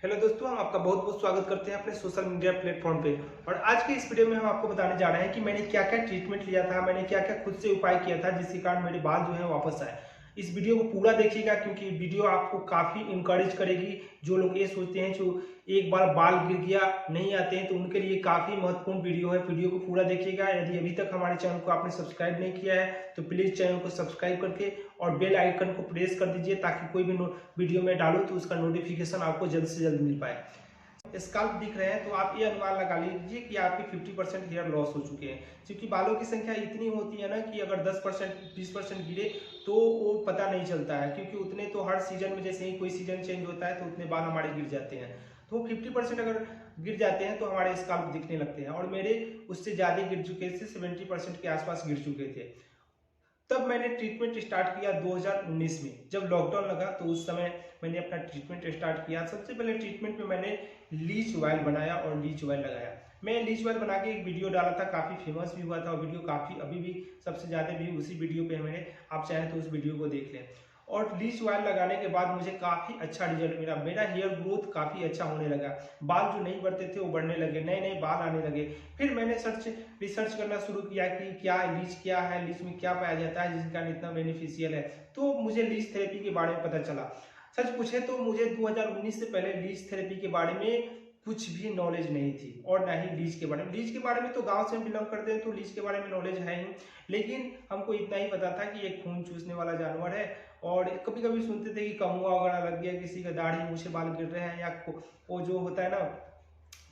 Hello दोस्तों, हम आपका बहुत बहुत स्वागत करते हैं अपने सोशल मीडिया प्लेटफॉर्म पे। और आज के इस वीडियो में हम आपको बताने जा रहे हैं कि मैंने क्या क्या ट्रीटमेंट लिया था, मैंने क्या क्या खुद से उपाय किया था जिसके कारण मेरे बाल जो है वापस आए। इस वीडियो को पूरा देखिएगा क्योंकि वीडियो आपको काफ़ी इंकरेज करेगी। जो लोग ये सोचते हैं जो एक बार बाल गिर गया नहीं आते हैं, तो उनके लिए काफ़ी महत्वपूर्ण वीडियो है। वीडियो को पूरा देखिएगा। यदि अभी तक हमारे चैनल को आपने सब्सक्राइब नहीं किया है तो प्लीज़ चैनल को सब्सक्राइब करके और बेल आइकन को प्रेस कर दीजिए ताकि कोई भी वीडियो में डालूं तो उसका नोटिफिकेशन आपको जल्द से जल्द मिल पाए। स्काल्प दिख रहे हैं तो आप ये अनुमान लगा लीजिए कि आपके 50% हेयर लॉस हो चुके हैं, क्योंकि बालों की संख्या इतनी होती है ना कि अगर 10% 20% गिरे तो वो पता नहीं चलता है, क्योंकि उतने तो हर सीजन में जैसे ही कोई सीजन चेंज होता है तो उतने बाल हमारे गिर जाते हैं। तो 50% अगर गिर जाते हैं तो हमारे स्काल्प दिखने लगते हैं, और मेरे उससे ज़्यादा गिर चुके थे, 70% के आसपास गिर चुके थे। तब मैंने ट्रीटमेंट स्टार्ट किया 2019 में, जब लॉकडाउन लगा तो उस समय मैंने अपना ट्रीटमेंट स्टार्ट किया। सबसे पहले ट्रीटमेंट में मैंने लीच ऑयल बनाया और लीच ऑयल लगाया। मैं लीच ऑयल बना के एक वीडियो डाला था, काफ़ी फेमस भी हुआ था और वीडियो काफ़ी अभी भी सबसे ज़्यादा व्यू उसी वीडियो पे है मेरे। आप चाहें तो उस वीडियो को देख लें। और लीच ऑयल लगाने के बाद मुझे काफ़ी अच्छा रिजल्ट मिला। मेरा हेयर ग्रोथ काफ़ी अच्छा होने लगा, बाल जो नहीं बढ़ते थे वो बढ़ने लगे, नए नए बाल आने लगे। फिर मैंने रिसर्च करना शुरू किया कि क्या है, लीच में क्या पाया जाता है जिसके कारण इतना बेनिफिशियल है। तो मुझे लीच थेरेपी के बारे में पता चला। सच पूछे तो मुझे 2019 से पहले लीच थेरेपी के बारे में कुछ भी नॉलेज नहीं थी, और ना ही लीच के बारे में। लीच के बारे में तो गांव से बिलोंग करते हैं तो लीच के बारे में नॉलेज है ही, लेकिन हमको इतना ही पता था कि एक खून चूसने वाला जानवर है। और कभी कभी सुनते थे कि कमुआ वगैरह लग गया, किसी का दाढ़ी मुँह से बाल गिर रहे हैं, या वो जो होता है ना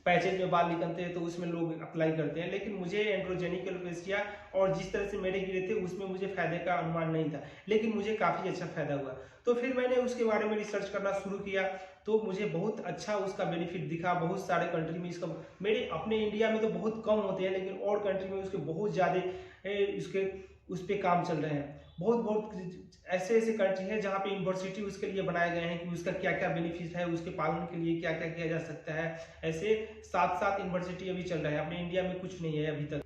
पैचेज में बाल निकलते हैं तो उसमें लोग अप्लाई करते हैं। लेकिन मुझे एंड्रोजेनिक एलोपेशिया और जिस तरह से मेरे गिरे थे उसमें मुझे फायदे का अनुमान नहीं था, लेकिन मुझे काफ़ी अच्छा फायदा हुआ। तो फिर मैंने उसके बारे में रिसर्च करना शुरू किया तो मुझे बहुत अच्छा उसका बेनिफिट दिखा। बहुत सारे कंट्री में इसका, मेरे अपने इंडिया में तो बहुत कम होते हैं, लेकिन और कंट्री में उसके बहुत ज़्यादा उसके उस पर काम चल रहे हैं। बहुत ऐसे ऐसे कंट्री हैं जहाँ पे यूनिवर्सिटी उसके लिए बनाए गए हैं कि उसका क्या क्या बेनिफिट है, उसके पालन के लिए क्या क्या किया जा सकता है। ऐसे 7 यूनिवर्सिटी अभी चल रहा है, अपने इंडिया में कुछ नहीं है अभी तक।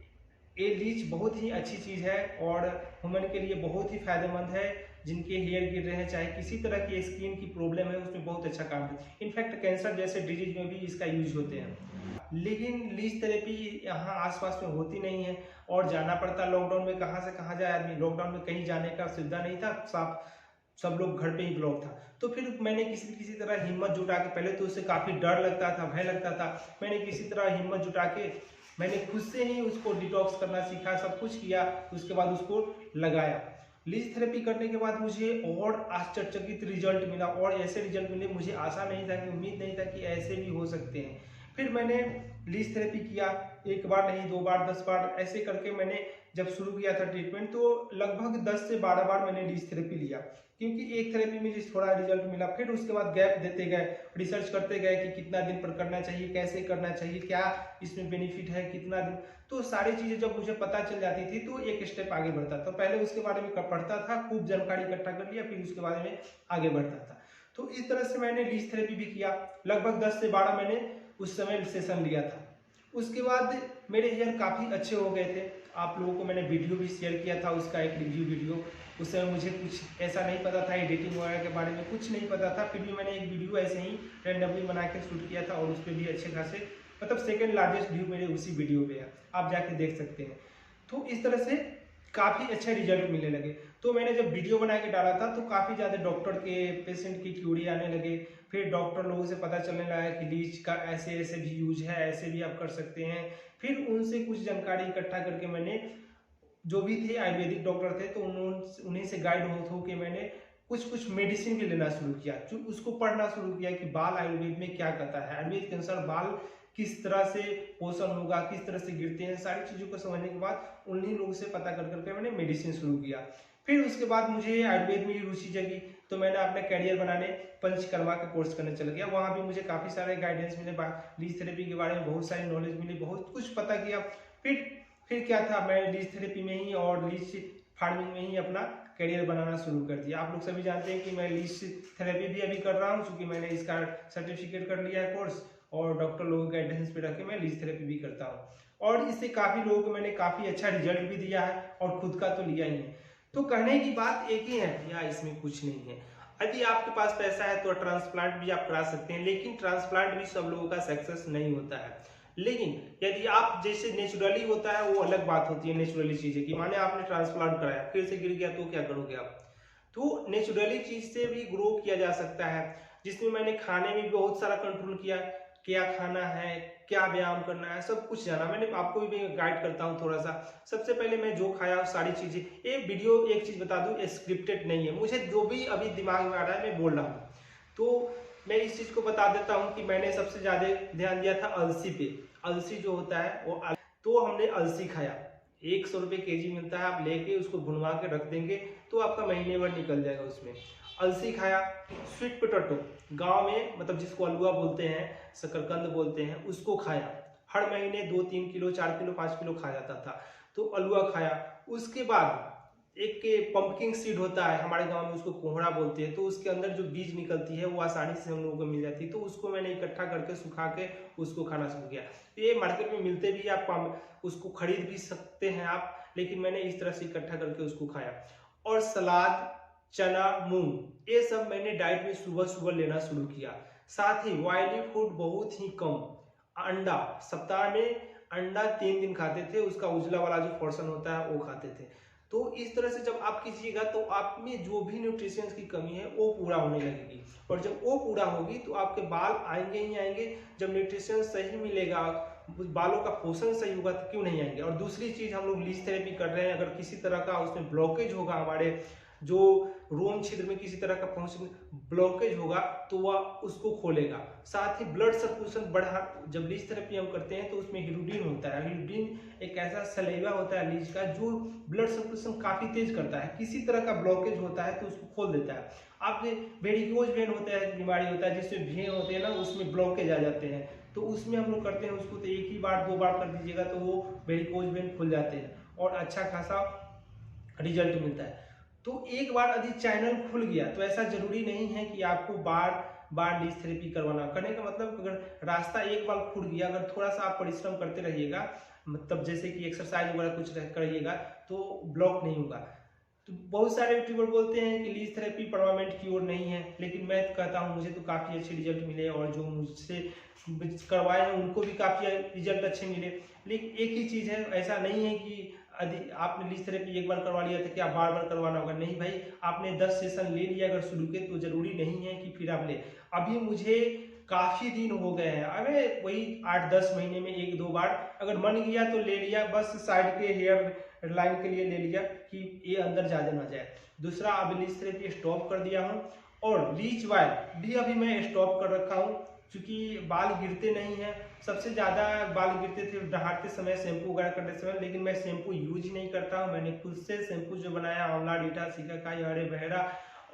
ये लीच बहुत ही अच्छी चीज़ है और ह्यूमन के लिए बहुत ही फायदेमंद है। जिनके हेयर गिर रहे हैं, चाहे किसी तरह की स्किन की प्रॉब्लम है, उसमें बहुत अच्छा काम है। इनफैक्ट कैंसर जैसे डिजीज में भी इसका यूज होते हैं। लेकिन लीच थेरेपी यहाँ आसपास में होती नहीं है और जाना पड़ता। लॉकडाउन में कहाँ से कहाँ जाए आदमी, लॉकडाउन में कहीं जाने का सुविधा नहीं था, सब लोग घर पे ही ब्लॉक था। तो फिर मैंने किसी तरह हिम्मत जुटा के, पहले तो उससे काफ़ी डर लगता था, भय लगता था। मैंने किसी तरह हिम्मत जुटा के मैंने खुद से ही उसको डिटॉक्स करना सीखा, सब कुछ किया। उसके बाद उसको लगाया। लीच थेरेपी करने के बाद मुझे और आश्चर्यचकित रिजल्ट मिला, और ऐसे रिजल्ट मिले मुझे आशा नहीं था, कि उम्मीद नहीं था कि ऐसे भी हो सकते हैं। फिर मैंने लीच थेरेपी किया, एक बार नहीं, 2 बार, 10 बार, ऐसे करके मैंने जब शुरू किया था ट्रीटमेंट तो लगभग 10 से 12 बार मैंने लीच थेरेपी लिया, क्योंकि एक थेरेपी में जिस थोड़ा रिजल्ट मिला। फिर उसके बाद गैप देते गए, रिसर्च करते गए कि कितना दिन पर करना चाहिए, कैसे करना चाहिए, क्या इसमें बेनिफिट है, कितना दिन। तो सारी चीज़ें जब मुझे पता चल जाती थी तो एक स्टेप आगे बढ़ता था। पहले उसके बारे में पढ़ता था, खूब जानकारी इकट्ठा कर लिया, फिर उसके बारे में आगे बढ़ता था। तो इस तरह से मैंने लीच थेरेपी भी किया। लगभग 10 से 12 मैंने उस समय सेशन लिया था। उसके बाद मेरे हेयर काफ़ी अच्छे हो गए थे। आप लोगों को मैंने वीडियो भी शेयर किया था, उसका एक रिव्यू वीडियो। उस समय मुझे कुछ ऐसा नहीं पता था, एडिटिंग वगैरह के बारे में कुछ नहीं पता था, फिर भी मैंने एक वीडियो ऐसे ही रैंडमली बना के शूट किया था, और उस पर भी अच्छे खासे, मतलब सेकंड लार्जेस्ट व्यू मेरे उसी वीडियो पे है, आप जाके देख सकते हैं। तो इस तरह से काफ़ी अच्छे रिजल्ट मिलने लगे। तो मैंने जब वीडियो बना के डाला था तो काफ़ी ज़्यादा डॉक्टर के, पेशेंट की क्यूरी आने लगे। फिर डॉक्टर लोगों से पता चलने लगा कि लीच का ऐसे ऐसे भी यूज है, ऐसे भी आप कर सकते हैं। फिर उनसे कुछ जानकारी इकट्ठा करके मैंने, जो भी थे आयुर्वेदिक डॉक्टर थे, तो उन्हीं से गाइड हो के मैंने कुछ मेडिसिन भी लेना शुरू किया, जो उसको पढ़ना शुरू किया कि बाल आयुर्वेद में क्या कहता है, आयुर्वेद के अनुसार बाल किस तरह से पोषण होगा, किस तरह से गिरते हैं। सारी चीज़ों को समझने के बाद उन्हीं लोगों से पता कर करके मैंने मेडिसिन शुरू किया। फिर उसके बाद मुझे आयुर्वेद में रुचि जगी, तो मैंने अपना करियर बनाने पंचकर्मा का कोर्स करने चल गया। वहाँ भी मुझे काफ़ी सारे गाइडेंस मिले, लीच थेरेपी के बारे में बहुत सारी नॉलेज मिली, बहुत कुछ पता किया। फिर क्या था, मैं लीच थेरेपी में ही और लीच फार्मिंग में ही अपना करियर बनाना शुरू कर दिया। आप लोग सभी जानते हैं कि मैं लीच थेरेपी भी अभी कर रहा हूँ, क्योंकि मैंने इसका सर्टिफिकेट कर लिया है कोर्स, और डॉक्टर लोगों के गाइडेंस पे रख के मैं लीच थेरेपी भी करता हूँ। और इससे काफ़ी लोगों को मैंने काफ़ी अच्छा रिजल्ट भी दिया है, और खुद का तो लिया ही है। तो कहने की बात एक ही है, या इसमें कुछ नहीं है। यदि आपके पास पैसा है तो ट्रांसप्लांट भी आप करा सकते हैं, लेकिन ट्रांसप्लांट भी सब लोगों का सक्सेस नहीं होता है। लेकिन यदि आप जैसे नेचुरली होता है वो अलग बात होती है। नेचुरली चीजें की माने आपने ट्रांसप्लांट कराया फिर से गिर गया तो क्या करोगे आप। तो नेचुरली चीज से भी ग्रो किया जा सकता है, जिसमें मैंने खाने में बहुत सारा कंट्रोल किया, क्या खाना है, क्या व्यायाम करना है, सब कुछ जाना। मैंने आपको भी गाइड करता हूँ थोड़ा सा। सबसे पहले मैं जो खाया सारी चीजें, ये वीडियो एक चीज बता दूं स्क्रिप्टेड नहीं है, मुझे जो भी अभी दिमाग में आ रहा है मैं बोल रहा हूँ। तो मैं इस चीज को बता देता हूँ कि मैंने सबसे ज्यादा ध्यान दिया था अलसी पे। अलसी जो होता है वो तो हमने अलसी खाया, 100 रुपये केजी मिलता है, आप लेके उसको भुनवा के रख देंगे तो आपका महीने भर निकल जाएगा उसमें। अलसी खाया। स्वीट पोटैटो गांव में मतलब जिसको अलुआ बोलते हैं, शकरकंद बोलते हैं, उसको खाया। हर महीने 2-3 किलो 4 किलो 5 किलो खा जाता था, तो अलुआ खाया। उसके बाद एक पंपकिन सीड होता है, हमारे गांव में उसको कोहड़ा बोलते हैं, तो उसके अंदर जो बीज निकलती है वो आसानी से हम लोगों को मिल जाती है, तो उसको मैंने इकट्ठा करके सुखा के उसको खाना शुरू किया। तो ये मार्केट में मिलते भी, आप उसको खरीद भी सकते हैं आप, लेकिन मैंने इस तरह से इकट्ठा करके उसको खाया। और सलाद, चना, मूंग, ये सब मैंने डाइट में सुबह सुबह लेना शुरू किया। साथ ही ऑयली फूड बहुत ही कम। अंडा, सप्ताह में अंडा 3 दिन खाते थे, उसका उजला वाला जो पोर्शन होता है वो खाते थे। तो इस तरह से जब आप कीजिएगा तो आप में जो भी न्यूट्रिशंस की कमी है वो पूरा होने लगेगी, और जब वो पूरा होगी तो आपके बाल आएंगे ही आएंगे। जब न्यूट्रिशन सही मिलेगा, बालों का पोषण सही होगा तो क्यों नहीं आएंगे। और दूसरी चीज, हम लोग लीच थेरेपी कर रहे हैं, अगर किसी तरह का उसमें ब्लॉकेज होगा, हमारे जो रोम छिद्र में किसी तरह का ब्लॉकेज होगा तो वह उसको खोलेगा। साथ ही ब्लड सर्कुलेशन बढ़ा। जब लीच थेरेपी हम करते हैं तो उसमें हिरुडिन होता है। हिरुडिन एक ऐसा सलेवा होता है लीच का जो ब्लड सर्कुलेशन काफी तेज करता है। किसी तरह का ब्लॉकेज होता है तो उसको खोल देता है। आपने वेरिकोज वेन होता है, बीमारी होता है जिसमें भेन होते हैं ना, उसमें ब्लॉकेज आ जाते हैं, तो उसमें हम लोग करते हैं उसको, तो 1 ही बार 2 बार कर दीजिएगा तो वो वेरिकोज वेन खुल जाते हैं और अच्छा खासा रिजल्ट मिलता है। तो एक बार यदि चैनल खुल गया तो ऐसा जरूरी नहीं है कि आपको बार बार लीच थेरेपी करवाना। करने का मतलब, अगर रास्ता एक बार खुल गया, अगर थोड़ा सा आप परिश्रम करते रहिएगा, मतलब जैसे कि एक्सरसाइज वगैरह कुछ करिएगा, तो ब्लॉक नहीं होगा। तो बहुत सारे यूट्यूबर बोलते हैं कि लीच थेरेपी परमानेंट क्योर नहीं है, लेकिन मैं कहता हूँ मुझे तो काफ़ी अच्छे रिजल्ट मिले, और जो मुझसे करवाए हैं उनको भी काफ़ी रिजल्ट अच्छे मिले। लेकिन एक ही चीज़ है, ऐसा नहीं है कि यदि आपने लीच थेरेपी एक बार करवा लिया था कि आप बार बार करवाना होगा। नहीं भाई, आपने 10 सेशन ले लिया अगर शुरू के, तो जरूरी नहीं है कि फिर आप ले। अभी मुझे काफ़ी दिन हो गए हैं, अरे वही 8-10 महीने में 1-2 बार अगर मन गया तो ले लिया, बस साइड के हेयर लाइन के लिए ले लिया कि ये अंदर ज़्यादा ना जाए। दूसरा, अब लीच थेरेपी स्टॉप कर दिया हूँ, और लीच ऑयल भी अभी मैं स्टॉप कर रखा हूँ, क्योंकि बाल गिरते नहीं हैं। सबसे ज़्यादा बाल गिरते थे नहाते समय, शैम्पू वगैरह करते समय, लेकिन मैं शैम्पू यूज ही नहीं करता हूँ। मैंने खुद से शैम्पू जो बनाया, आंवला, डीटा, सिकाकाई, हरे बहरा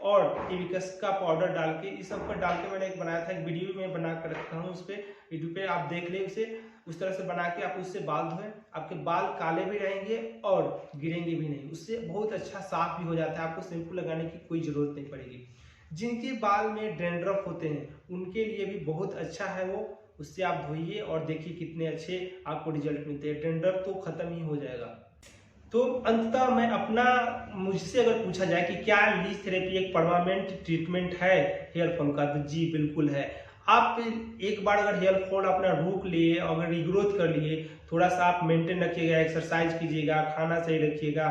और हिबिस्कस का पाउडर डाल के, इस सब पर डाल के मैंने एक बनाया था, एक वीडियो में बना कर रखा हूँ, उस पर यूट्यूब पे आप देख ले उसे। उस तरह से बना के आप उससे बाल धोएं, आपके बाल काले भी रहेंगे और गिरेंगे भी नहीं, उससे बहुत अच्छा साफ भी हो जाता है, आपको शैम्पू लगाने की कोई ज़रूरत नहीं पड़ेगी। जिनके बाल में डैंड्रफ होते हैं उनके लिए भी बहुत अच्छा है वो, उससे आप धोइए और देखिए कितने अच्छे आपको रिजल्ट मिलते हैं, डैंड्रफ तो खत्म ही हो जाएगा। तो अंततः मैं अपना, मुझसे अगर पूछा जाए कि क्या लीच थेरेपी एक परमानेंट ट्रीटमेंट है हेयर फॉल का, तो जी बिल्कुल है। आप एक बार अगर हेयर फॉल अपना रोक लिए, अगर रिग्रोथ कर लिए, थोड़ा सा आप मेंटेन रखिएगा, एक्सरसाइज कीजिएगा, खाना सही रखिएगा,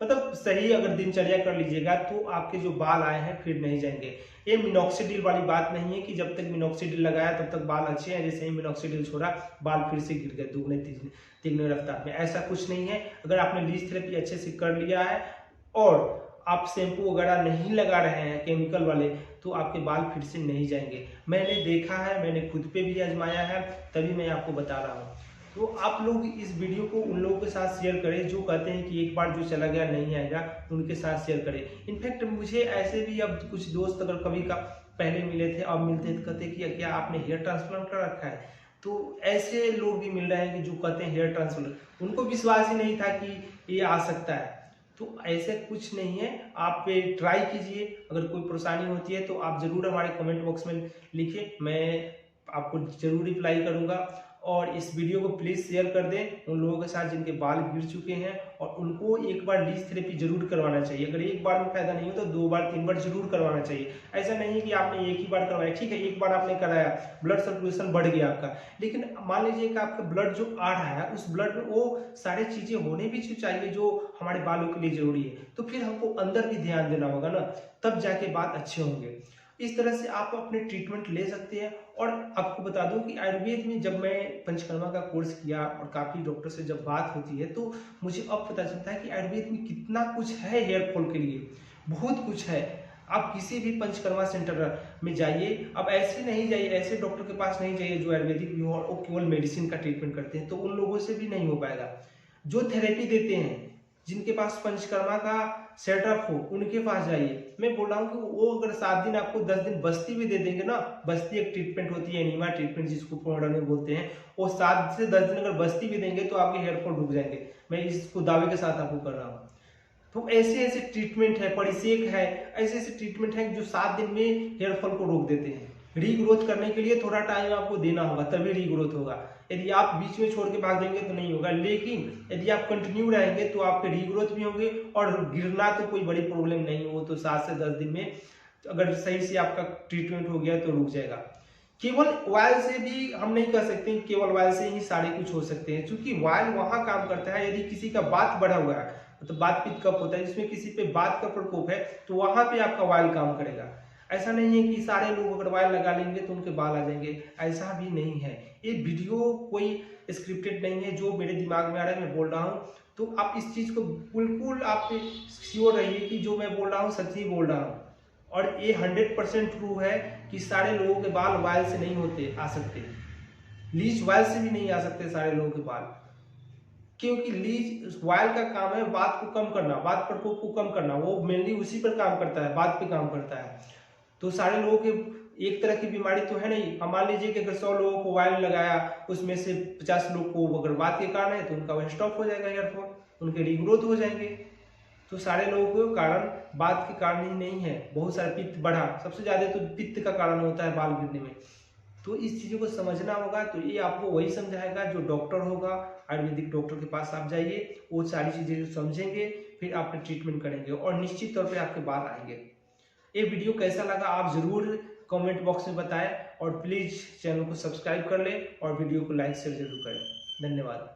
मतलब सही अगर दिनचर्या कर लीजिएगा, तो आपके जो बाल आए हैं फिर नहीं जाएंगे। ये मिनॉक्सिडिल वाली बात नहीं है कि जब तक मिनॉक्सिडिल लगाया तब तक बाल अच्छे हैं, जैसे ही मिनॉक्सिडिल छोड़ा बाल फिर से गिर गए दुगने तिगने रफ्तार में, ऐसा कुछ नहीं है। अगर आपने लीच थेरेपी अच्छे से कर लिया है और आप शैम्पू वगैरह नहीं लगा रहे हैं केमिकल वाले, तो आपके बाल फिर से नहीं जाएंगे। मैंने देखा है, मैंने खुद पे भी आजमाया है, तभी मैं आपको बता रहा हूँ। तो आप लोग इस वीडियो को उन लोगों के साथ शेयर करें जो कहते हैं कि एक बार जो चला गया नहीं आएगा, उनके साथ शेयर करें। इनफैक्ट मुझे ऐसे भी अब कुछ दोस्त अगर कभी का पहले मिले थे, अब मिलते हैं तो कहते हैं कि क्या आपने हेयर ट्रांसप्लांट कर रखा है। तो ऐसे लोग भी मिल रहे हैं कि जो कहते हैं हेयर ट्रांसप्लांट, उनको विश्वास ही नहीं था कि ये आ सकता है। तो ऐसे कुछ नहीं है, आप ट्राई कीजिए। अगर कोई परेशानी होती है तो आप ज़रूर हमारे कमेंट बॉक्स में लिखिए, मैं आपको ज़रूर रिप्लाई करूँगा। और इस वीडियो को प्लीज़ शेयर कर दें उन लोगों के साथ जिनके बाल गिर चुके हैं, और उनको एक बार लीच थेरेपी जरूर करवाना चाहिए। अगर एक बार में फायदा नहीं हो तो 2 बार 3 बार जरूर करवाना चाहिए। ऐसा नहीं है कि आपने एक ही बार करवाया, ठीक है एक बार आपने कराया, ब्लड सर्कुलेशन बढ़ गया आपका, लेकिन मान लीजिए कि आपका ब्लड जो आ रहा है उस ब्लड में वो सारी चीजें होने भी चाहिए जो हमारे बालों के लिए जरूरी है, तो फिर हमको अंदर भी ध्यान देना होगा ना, तब जाके बात अच्छे होंगे। इस तरह से आप अपने ट्रीटमेंट ले सकते हैं। और आपको बता दूं कि आयुर्वेद में जब मैं पंचकर्मा का कोर्स किया और काफ़ी डॉक्टर से जब बात होती है तो मुझे अब पता चलता है कि आयुर्वेद में कितना कुछ है हेयर फॉल के लिए, बहुत कुछ है। आप किसी भी पंचकर्मा सेंटर में जाइए, अब ऐसे नहीं जाइए, ऐसे डॉक्टर के पास नहीं जाइए जो आयुर्वेदिक भी हो और वो केवल मेडिसिन का ट्रीटमेंट करते हैं, तो उन लोगों से भी नहीं हो पाएगा। जो थेरेपी देते हैं, जिनके पास पंचकर्मा का सेटअप हो, उनके पास जाइए। मैं बोल रहा हूँ कि वो अगर 7 दिन आपको 10 दिन बस्ती भी दे देंगे ना, बस्ती एक ट्रीटमेंट होती है, एनिमा ट्रीटमेंट जिसको मॉडर्न में बोलते हैं, वो 7 से 10 दिन अगर बस्ती भी देंगे तो आपके हेयर फॉल रुक जाएंगे। मैं इसको दावे के साथ आपको कर रहा हूँ। तो ऐसे ऐसे ट्रीटमेंट है, परिसेक है, ऐसे ऐसे ट्रीटमेंट है जो 7 दिन में हेयर फॉल को रोक देते हैं। रीग्रोथ करने के लिए थोड़ा टाइम आपको देना होगा, तभी रीग्रोथ होगा। यदि आप बीच में छोड़ के भाग देंगे तो नहीं होगा, लेकिन यदि आप कंटिन्यू रहेंगे तो आपके रीग्रोथ भी होंगे, और गिरना तो कोई बड़ी प्रॉब्लम नहीं हो, तो 7 से 10 दिन में अगर सही से आपका ट्रीटमेंट हो गया तो रुक जाएगा। केवल ऑयल से भी हम नहीं कर सकते, केवल ऑयल से ही सारे कुछ हो सकते हैं, क्योंकि ऑयल वहां काम करता है। यदि किसी का बात बढ़ा हुआ है, तो बात पित्त कफ होता है, जिसमें किसी पे बात का प्रकोप है, तो वहां पे आपका ऑयल काम करेगा। ऐसा नहीं है कि सारे लोग अगर ऑयल लगा लेंगे तो उनके बाल आ जाएंगे, ऐसा भी नहीं है। ये वीडियो कोई स्क्रिप्टेड नहीं है, जो मेरे दिमाग में आ रहा है मैं बोल रहा हूँ। तो आप इस चीज को बिल्कुल आप श्योर रहिए कि जो मैं बोल रहा हूँ सच ही बोल रहा हूँ, और ये 100% ट्रू है कि सारे लोगों के बाल वायल से नहीं होते आ सकते, लीच वायल से भी नहीं आ सकते सारे लोगों के बाल, क्योंकि लीच वायल का काम है बात को कम करना, बात प्रकोप को कम करना, वो मेनली उसी पर काम करता है, बात पे काम करता है। तो सारे लोगों के एक तरह की बीमारी तो है नहीं। हम मान लीजिए कि अगर 100 लोगों को वायल लगाया, उसमें से 50 लोग को अगर बात के कारण है तो उनका वह स्टॉप हो जाएगा हेयर फॉल, उनके रीग्रोथ हो जाएंगे। तो सारे लोगों को कारण बात के कारण ही नहीं है, बहुत सारे पित्त बढ़ा, सबसे ज्यादा तो पित्त का कारण होता है बाल गिरने में। तो इस चीजों को समझना होगा। तो ये आपको वही समझाएगा जो डॉक्टर होगा, आयुर्वेदिक डॉक्टर के पास आप जाइए, वो सारी चीजें जो समझेंगे, फिर आप ट्रीटमेंट करेंगे और निश्चित तौर पे आपके बाल आएंगे। ये वीडियो कैसा लगा आप जरूर कमेंट बॉक्स में बताएं, और प्लीज चैनल को सब्सक्राइब कर लें और वीडियो को लाइक शेयर जरूर करें। धन्यवाद।